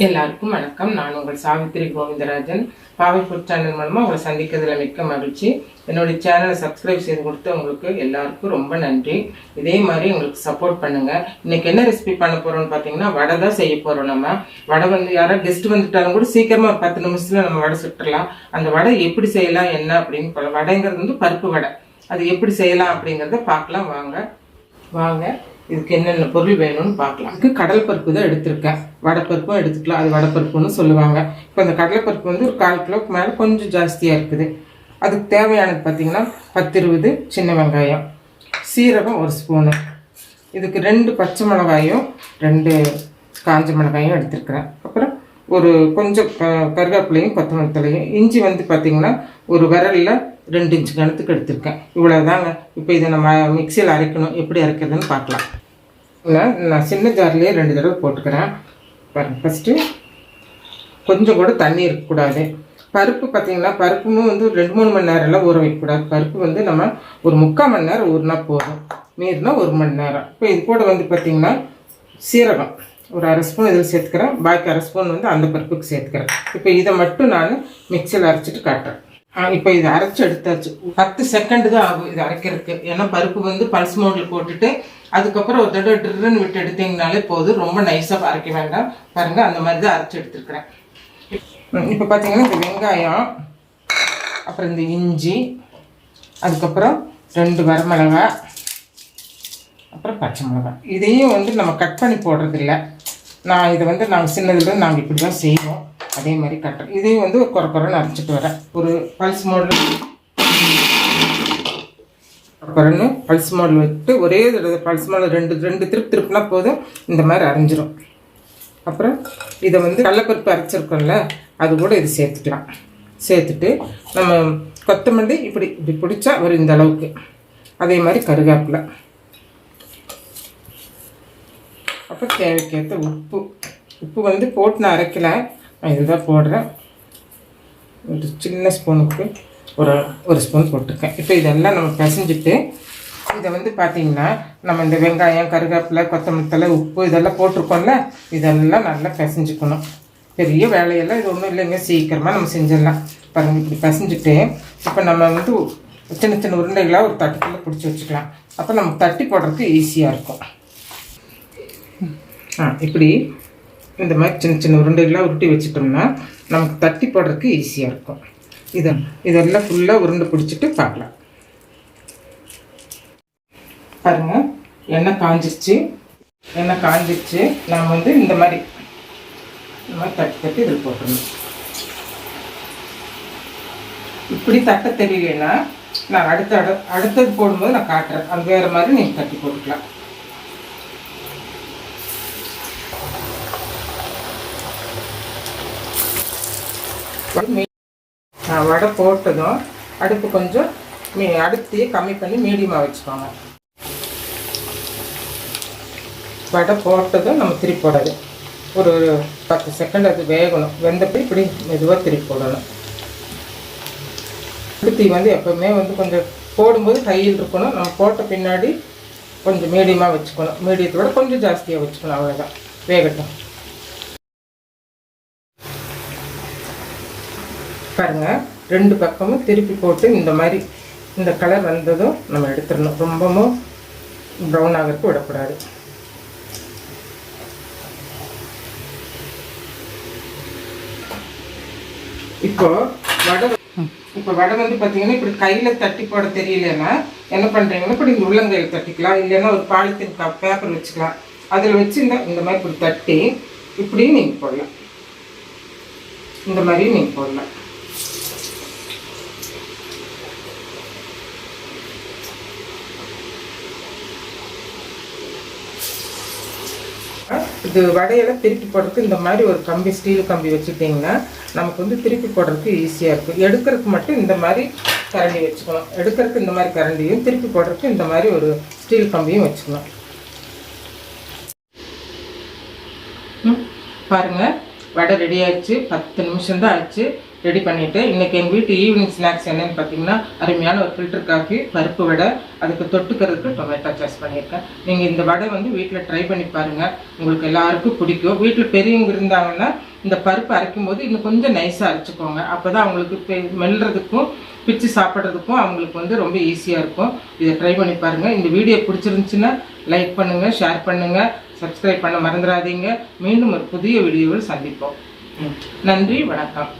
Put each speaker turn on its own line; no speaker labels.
எல்லாருக்கும் வணக்கம். நான் உங்கள் சாவித்திரி கோவிந்தராஜன். பாவை ஃபுட் சேனல் மூலமாக உங்களை சந்திக்கிறதுல மிக்க மகிழ்ச்சி. என்னுடைய சேனலை சப்ஸ்கிரைப் செய்து கொடுத்து உங்களுக்கு எல்லாருக்கும் ரொம்ப நன்றி. இதே மாதிரி உங்களுக்கு சப்போர்ட் பண்ணுங்க. இன்னைக்கு என்ன ரெசிபி பண்ண போறோம்னு பார்த்தீங்கன்னா வடை தான் செய்ய போறோம். நம்ம வடை வந்து யாராவது கெஸ்ட் வந்துட்டாலும் கூட சீக்கிரமா 10 நிமிஷத்துல நம்ம வடை சுட்டுலாம். அந்த வடை எப்படி செய்யலாம் என்ன அப்படின்னு வடைங்கிறது வந்து பருப்பு வடை. அது எப்படி செய்யலாம் அப்படிங்கிறத பார்க்கலாம். வாங்க இதுக்கு என்னென்ன பொருள் வேணும்னு பார்க்கலாம். இதுக்கு கடல் பருப்பு தான் எடுத்திருக்கேன். வடைப்பருப்பும் எடுத்துக்கலாம், அது வடைப்பருப்புன்னு சொல்லுவாங்க. இப்போ அந்த கடலைப்பருப்பு வந்து ஒரு 1/4 கிலோக்கு மேலே கொஞ்சம் ஜாஸ்தியாக இருக்குது. அதுக்கு தேவையானது பார்த்தீங்கன்னா 10-20 சின்ன வெங்காயம், சீரகம் 1 ஸ்பூனு, இதுக்கு 2 பச்சை மிளகாயும் 2 காஞ்ச மிளகாயும் எடுத்துருக்கிறேன். அப்புறம் ஒரு கொஞ்சம் கருவேப்பிலையும் கொத்தமல்லி தலையும், இஞ்சி வந்து பார்த்திங்கன்னா ஒரு விரலில் 2 இன்ச்சு கணத்துக்கு எடுத்திருக்கேன். இவ்வளோதாங்க. இப்போ இதை நம்ம மிக்சியில் அரைக்கணும். எப்படி அரைக்கிறதுன்னு பார்க்கலாம். நான் சின்ன ஜார்லேயே 2 தடவை போட்டுக்கிறேன். பாருங்கள், ஃபஸ்ட்டு கொஞ்சம் கூட தண்ணி இருக்கக்கூடாது. பருப்பு பார்த்திங்கன்னா பருப்பும் வந்து 2-3 மணி நேரம்லாம் ஊற வைக்கக்கூடாது. பருப்பு வந்து நம்ம ஒரு 3/4 மணி நேரம் ஊறினா போதும், மீறினா 1 மணி நேரம். இப்போ இது கூட வந்து பார்த்திங்கன்னா சீரகம் ஒரு 1/2 ஸ்பூன் இதில் சேர்த்துக்கிறேன், பாக்கி 1/2 ஸ்பூன் வந்து அந்த பருப்புக்கு சேர்த்துக்கிறேன். இப்போ இதை மட்டும் நான் மிக்சியில் அரைச்சிட்டு காட்டுறேன். இப்போ இதை அரைச்சி எடுத்தாச்சு. 10 செகண்ட் தான் ஆகும் இது அரைக்கிறதுக்கு. ஏன்னா பருப்பு வந்து பல்ஸ் மோடில் போட்டுட்டு அதுக்கப்புறம் ஒரு தடவை ட்ரின்னு விட்டு எடுத்தீங்கனாலே போதும். ரொம்ப நைஸாக அரைக்க வேண்டாம். பாருங்கள், அந்த மாதிரி தான் அரைச்சி எடுத்துருக்குறேன். இப்போ பார்த்தீங்கன்னா இந்த வெங்காயம், அப்புறம் இந்த இஞ்சி, அதுக்கப்புறம் 2 வரமிளகாய், அப்புறம் பச்சை மிளகாய். இதையும் வந்து நம்ம கட் பண்ணி போடுறதில்ல. நான் இதை வந்து நாங்கள் சின்னதுலேருந்து நாங்கள் இப்படி தான் செய்வோம். அதே மாதிரி கட்டுறோம். இதையும் வந்து ஒரு குறைன்னு அரைச்சிட்டு வரேன். ஒரு பல்ஸ் மோடில் விட்டு ஒரே தடவை பல்ஸ் மோடில் 2 திருப்புனா போதும், இந்த மாதிரி அரைஞ்சிரும். அப்புறம் இதை வந்து கடலைப்பருப்பு அரைச்சிருக்கோம்ல, அது கூட இது சேர்த்துக்கலாம். சேர்த்துட்டு நம்ம கொத்தமல்லி இப்படி பிடிச்சா ஒரு இந்த அளவுக்கு, அதே மாதிரி கருவேப்பிலை, அப்புறம் தேவைக்கேற்ற உப்பு வந்து போட்டு நான் அரைக்கலை, நான் இதுதான் போடுறேன். ஒரு சின்ன ஸ்பூனுக்கு ஒரு ஸ்பூன் போட்டிருக்கேன். இப்போ இதெல்லாம் நம்ம பிசைஞ்சிட்டு இதை வந்து பார்த்திங்கன்னா நம்ம இந்த வெங்காயம், கருவேப்பிலை, கொத்தமல்லி தழை, உப்பு இதெல்லாம் போட்டிருக்கோம்ல, இதெல்லாம் நல்லா பிசைஞ்சிக்கணும். பெரிய வேலையெல்லாம் இது ஒன்றும் இல்லைங்க, சீக்கிரமாக நம்ம செஞ்சிடலாம். பாருங்கள், இப்படி பிசைஞ்சிட்டு இப்போ நம்ம வந்து சின்ன சின்ன உருண்டைகளாக ஒரு தட்டுக்குள்ளே பிடிச்சி வச்சுக்கலாம். அப்போ நமக்கு தட்டி போடுறதுக்கு ஈஸியாக இருக்கும். இப்படி இந்த மாதிரி சின்ன சின்ன உருண்டைகளாக உருட்டி வச்சிட்டோம்னா நமக்கு தட்டி போடுறதுக்கு ஈஸியாக இருக்கும். இதெல்லாம் ஃபுல்லாக உருண்டை பிடிச்சிட்டு பார்க்கலாம். பாருங்கள், எண்ணெய் காஞ்சிருச்சு. நாம் வந்து இந்த மாதிரி தட்டி இதில் போட்டுடணும். இப்படி தட்ட தெரியலன்னா நான் அடுத்தது போடும்போது நான் காட்டுறேன். அது வேறு மாதிரி நீங்கள் தட்டி போட்டுக்கலாம். வடை போட்டதும் அடுப்பு கொஞ்சம் அடுத்தையே கம்மி பண்ணி மீடியமாக வச்சுக்கோங்க. வடை போட்டதும் நம்ம திருப்பி போடாது, ஒரு 10 செகண்ட் அது வேகணும். வெந்தப்போ இப்படி மெதுவாக திருப்பி போடணும். அடுத்தி வந்து எப்போவுமே வந்து கொஞ்சம் போடும்போது கையில் இருக்கணும். நம்ம போட்ட பின்னாடி கொஞ்சம் மீடியமாக வச்சுக்கணும். மீடியத்தோட கொஞ்சம் ஜாஸ்தியாக வச்சுக்கணும். அவ்வளோதான், வேகட்டும். பாருங்கள், 2 பக்கமும் திருப்பி போட்டு இந்த மாதிரி இந்த கலர் வந்ததும் நம்ம எடுத்துடணும். ரொம்பவும் ப்ரௌன் ஆகிறதுக்கு விடக்கூடாது. இப்போ வடை வந்து பார்த்தீங்கன்னா இப்படி கையில் தட்டி போட தெரியலன்னா என்ன பண்ணுறீங்கன்னா இப்படி இந்த உள்ளங்கையில் தட்டிக்கலாம். இல்லைன்னா ஒரு பாலித்தீன் பேப்பர் வச்சுக்கலாம். அதில் வச்சு இந்த மாதிரி இப்படி தட்டி இப்படியும் நீங்கள் போடலாம். இந்த மாதிரியும் நீங்கள் போடலாம். இது வடையெல்லாம் திருப்பி போடுறதுக்கு இந்த மாதிரி ஒரு கம்பி, ஸ்டீல் கம்பி வச்சுட்டிங்கன்னா நமக்கு வந்து திருப்பி போடுறதுக்கு ஈஸியாக இருக்கும். எடுக்கிறதுக்கு மட்டும் இந்த மாதிரி கரண்டி வச்சுக்கணும். எடுக்கிறதுக்கு இந்த மாதிரி கரண்டியும், திருப்பி போடுறதுக்கு இந்த மாதிரி ஒரு ஸ்டீல் கம்பியும் வச்சுக்கணும். பாருங்கள், வடை ரெடி ஆயிடுச்சு. 10 நிமிஷம் தான் ஆச்சு. ரெடி பண்ணிவிட்டு இன்றைக்கி எங்கள் வீட்டு ஈவினிங் ஸ்நாக்ஸ் என்னென்னு பார்த்தீங்கன்னா அருமையான ஒரு ஃபில்டர் காஃபி, பருப்பு வடை, அதுக்கு தொட்டுக்கிறதுக்கு டொமேட்டோ சாஸ் பண்ணியிருக்கேன். நீங்கள் இந்த வடை வந்து வீட்டில் ட்ரை பண்ணி பாருங்கள், உங்களுக்கு எல்லாருக்கும் பிடிக்கும். வீட்டில் பெரியவங்க இருந்தாங்கன்னா இந்த பருப்பு அரைக்கும் போது இன்னும் கொஞ்சம் நைஸாக அரைச்சிக்கோங்க. அப்போ தான் அவங்களுக்கு மெல்றதுக்கும் பிச்சு சாப்பிட்றதுக்கும் அவங்களுக்கு ரொம்ப ஈஸியாக இருக்கும். இதை ட்ரை பண்ணி பாருங்கள். இந்த வீடியோ பிடிச்சிருந்துச்சுன்னா லைக் பண்ணுங்கள், ஷேர் பண்ணுங்கள், சப்ஸ்கிரைப் பண்ண மறந்துடாதீங்க. மீண்டும் ஒரு புதிய வீடியோவில் சந்திப்போம். நன்றி, வணக்கம்.